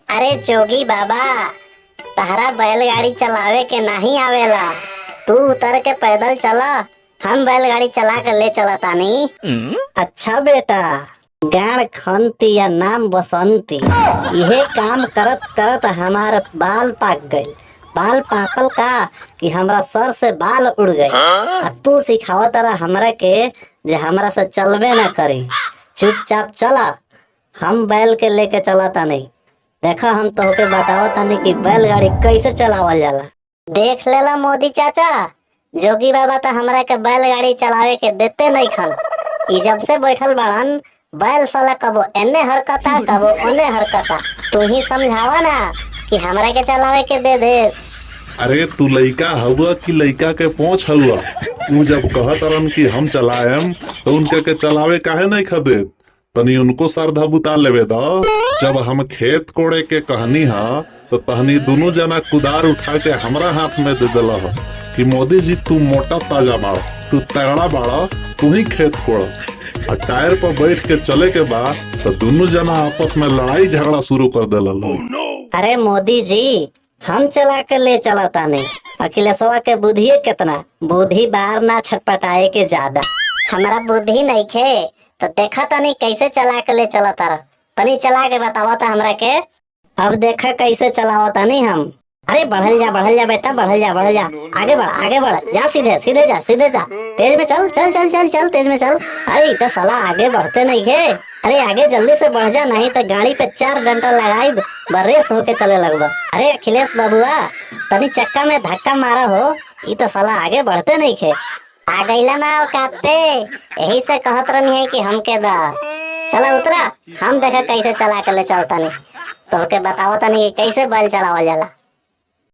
अरे जोगी बाबा, तहरा बैलगाड़ी चलावे के नहीं आवेला। तू उतर के पैदल चला, हम बैलगाड़ी चला के ले चला तानी। अच्छा बेटा, गाड़ खनती या नाम बसंती, यहे काम करत करत हमार बाल पाक गए। बाल पाकल का कि हमरा सर से बाल उड़ गए। तू सिखावा तारा हमरा के जे हमरा से चलबे ना करी। चुपचाप चला, हम बैल के लेके चला तानी। देखा हम तोहके बताओ तानी कि बैलगाड़ी कैसे चलावल जाला। देख लेला मोदी चाचा, जोगी बाबा तो हमरा के बैलगाड़ी चलावे के देते नहीं खन। ई जब से बैठल बाड़न, बैल साला कबो एने हरकता कबो ओने हरकता। तू ही समझावा ना कि हमरा के चलावे के दे देस। अरे तू लइका हुआ कि लइका के पहुंच हुआ। तू जब कहत रन कि हम चलाएम तो उनके के चलावे काहे नहीं खदेत। तनी उनको श्रद्धा बुता लेवे दो। जब हम खेत कोड़े के कहनी हा तो तहनी दोनों जना कुदार उठा के हमरा हाथ में दे दिला हो कि मोदी जी तू मोटा ताजा बाड़, तू तगड़ा बाड़ा, तू ही खेत कोड़। और टायर पर बैठ के चले के बाद तो दोनों जना आपस में लड़ाई झगड़ा शुरू कर दिला लोग। अरे मोदी जी, हम चला के ले चला तानी। अखिलेशवा के बुद्धि कितना, बुद्धि बाहर ना छटपटाए के ज्यादा। हमारा बुद्धि नहीं खे तो देखा तानी कैसे चला के ले चला तारा। तनी चला के बतावा था हमरा के। अब देखा कैसे चलावा तानी हम। अरे बढ़ल जा बेटा, बढ़ल जा आगे बढ़ जा, सीधे सीधे जा, सीधे जा, तेज में चल चल चल चल चल तेज में चल। अरे इतना साला आगे बढ़ते नहीं खे। अरे आगे जल्दी से बढ़ जा, नहीं तो गाड़ी पे 4 घंटा लगाई बरेस होके चले लगबा। अरे अखिलेश बाबुआ, तनी चक्का में धक्का मारा हो, ये तो साला आगे बढ़ते नहीं खे। आ गईला ना औकात पे, यही से कहत रहनी है कि हमके दा। चला उतरा, हम देखा कैसे चला के ले चलता नहीं। तो के बताओ तनी कैसे बैल चलावल जाला।